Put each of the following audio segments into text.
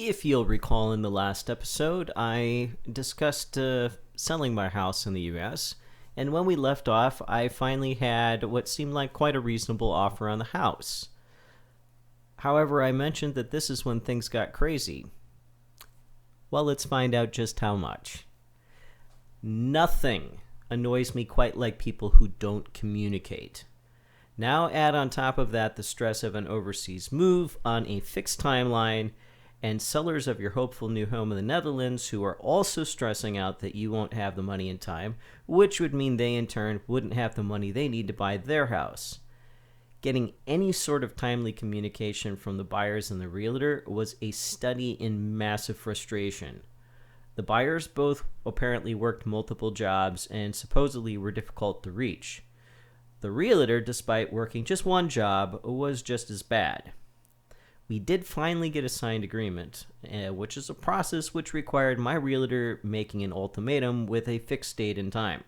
If you'll recall in the last episode, I discussed selling my house in the US, and when we left off, I finally had what seemed like quite a reasonable offer on the house. However, I mentioned that this is when things got crazy. Well, let's find out just how much. Nothing annoys me quite like people who don't communicate. Now add on top of that the stress of an overseas move on a fixed timeline, and sellers of your hopeful new home in the Netherlands who are also stressing out that you won't have the money in time, which would mean they in turn wouldn't have the money they need to buy their house. Getting any sort of timely communication from the buyers and the realtor was a study in massive frustration. The buyers both apparently worked multiple jobs and supposedly were difficult to reach. The realtor, despite working just one job, was just as bad. We did finally get a signed agreement, which is a process which required my realtor making an ultimatum with a fixed date and time.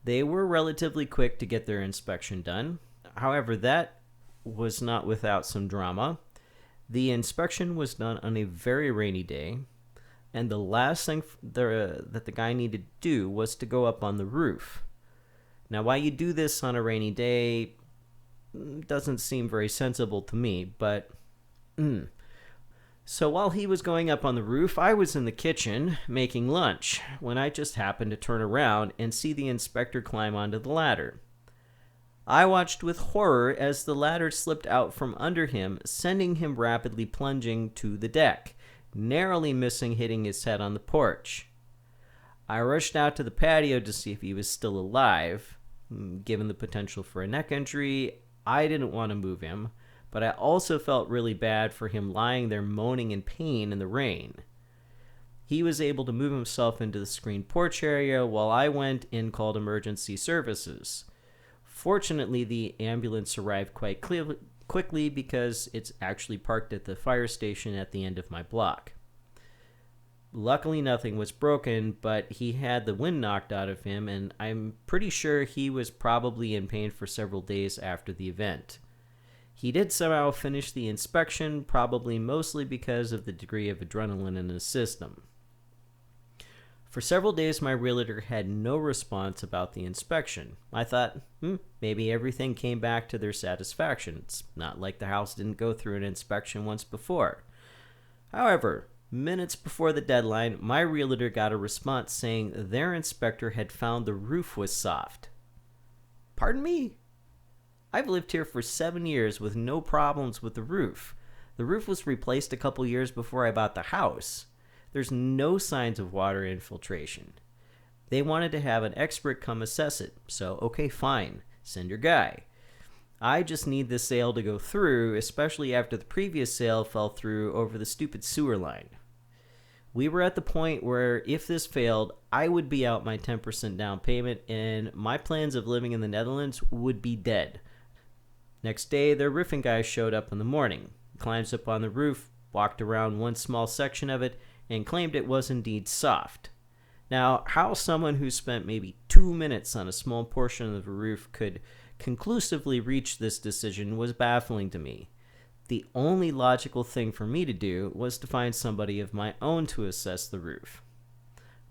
They were relatively quick to get their inspection done. However, that was not without some drama. The inspection was done on a very rainy day, and the last thing that the guy needed to do was to go up on the roof. Now, why you do this on a rainy day doesn't seem very sensible to me, but So while he was going up on the roof, I was in the kitchen making lunch when I just happened to turn around and see the inspector climb onto the ladder. I watched with horror as the ladder slipped out from under him, sending him rapidly plunging to the deck, narrowly missing hitting his head on the porch. I rushed out to the patio to see if he was still alive. Given the potential for a neck injury, I didn't want to move him, but I also felt really bad for him lying there moaning in pain in the rain. He was able to move himself into the screened porch area while I went and called emergency services. Fortunately, the ambulance arrived quite quickly because it's actually parked at the fire station at the end of my block. Luckily, nothing was broken, but he had the wind knocked out of him, and I'm pretty sure he was probably in pain for several days after the event. He did somehow finish the inspection, probably mostly because of the degree of adrenaline in his system. For several days, my realtor had no response about the inspection. I thought, maybe everything came back to their satisfaction. It's not like the house didn't go through an inspection once before. However, minutes before the deadline, my realtor got a response saying their inspector had found the roof was soft. Pardon me? I've lived here for 7 years with no problems with the roof. The roof was replaced a couple years before I bought the house. There's no signs of water infiltration. They wanted to have an expert come assess it, so okay, fine, send your guy. I just need this sale to go through, especially after the previous sale fell through over the stupid sewer line. We were at the point where if this failed, I would be out my 10% down payment and my plans of living in the Netherlands would be dead. Next day, their roofing guy showed up in the morning, climbs up on the roof, walked around one small section of it, and claimed it was indeed soft. Now, how someone who spent maybe 2 minutes on a small portion of the roof could conclusively reach this decision was baffling to me. The only logical thing for me to do was to find somebody of my own to assess the roof.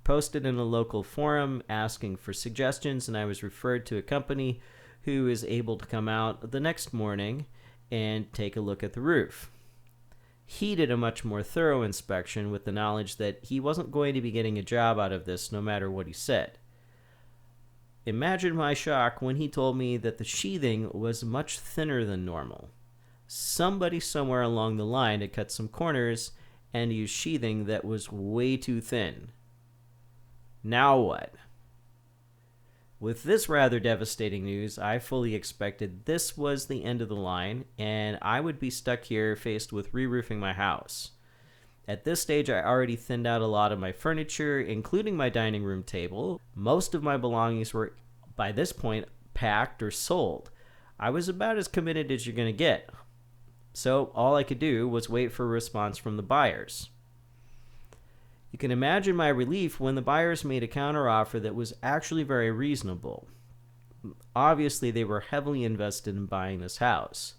Posted in a local forum asking for suggestions, and I was referred to a company who is able to come out the next morning and take a look at the roof. He did a much more thorough inspection with the knowledge that he wasn't going to be getting a job out of this no matter what he said. Imagine my shock when he told me that the sheathing was much thinner than normal. Somebody somewhere along the line had cut some corners and used sheathing that was way too thin. Now what? With this rather devastating news, I fully expected this was the end of the line, and I would be stuck here faced with re-roofing my house. At this stage, I already thinned out a lot of my furniture, including my dining room table. Most of my belongings were, by this point, packed or sold. I was about as committed as you're going to get. So all I could do was wait for a response from the buyers. You can imagine my relief when the buyers made a counteroffer that was actually very reasonable. Obviously, they were heavily invested in buying this house.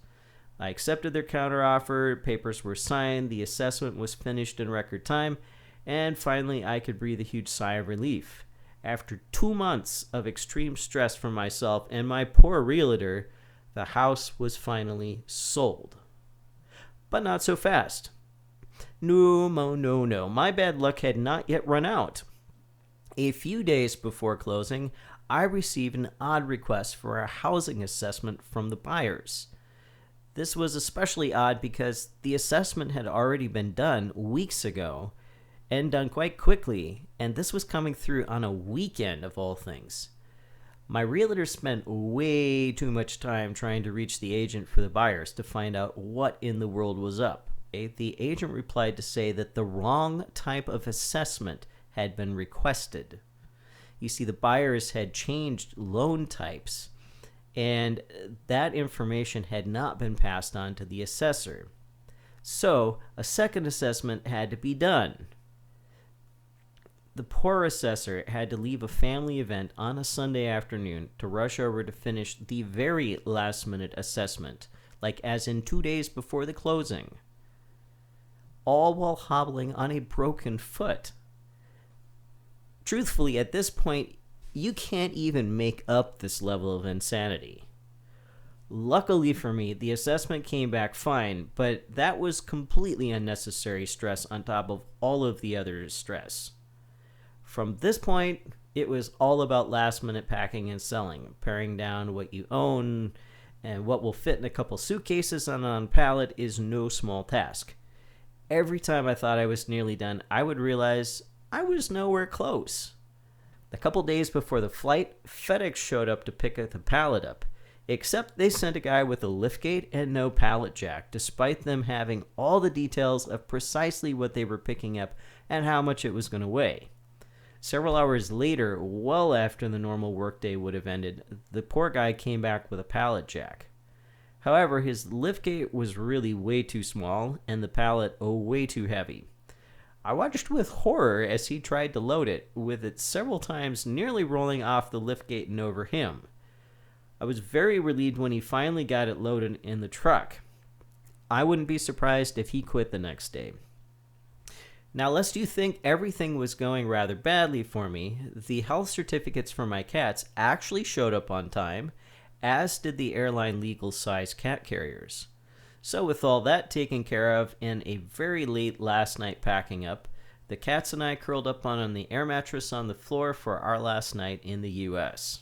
I accepted their counteroffer, papers were signed, the assessment was finished in record time, and finally I could breathe a huge sigh of relief. After 2 months of extreme stress for myself and my poor realtor, the house was finally sold. But not so fast. No. My bad luck had not yet run out. A few days before closing, I received an odd request for a housing assessment from the buyers. This was especially odd because the assessment had already been done weeks ago and done quite quickly, and this was coming through on a weekend of all things. My realtor spent way too much time trying to reach the agent for the buyers to find out what in the world was up. The agent replied to say that the wrong type of assessment had been requested. You see, the buyers had changed loan types, and that information had not been passed on to the assessor. So, a second assessment had to be done. The poor assessor had to leave a family event on a Sunday afternoon to rush over to finish the very last-minute assessment, like as in 2 days before the closing, all while hobbling on a broken foot. Truthfully, at this point, you can't even make up this level of insanity. Luckily for me, the assessment came back fine, but that was completely unnecessary stress on top of all of the other stress. From this point, it was all about last-minute packing and selling, paring down what you own, and what will fit in a couple suitcases on a pallet is no small task. Every time I thought I was nearly done, I would realize I was nowhere close. A couple days before the flight, FedEx showed up to pick the pallet up, except they sent a guy with a liftgate and no pallet jack, despite them having all the details of precisely what they were picking up and how much it was going to weigh. Several hours later, well after the normal workday would have ended, the poor guy came back with a pallet jack. However, his liftgate was really way too small and the pallet way too heavy. I watched with horror as he tried to load it, with it several times nearly rolling off the liftgate and over him. I was very relieved when he finally got it loaded in the truck. I wouldn't be surprised if he quit the next day. Now, lest you think everything was going rather badly for me, the health certificates for my cats actually showed up on time, as did the airline legal size cat carriers. So with all that taken care of and a very late last night packing up, the cats and I curled up on the air mattress on the floor for our last night in the U.S.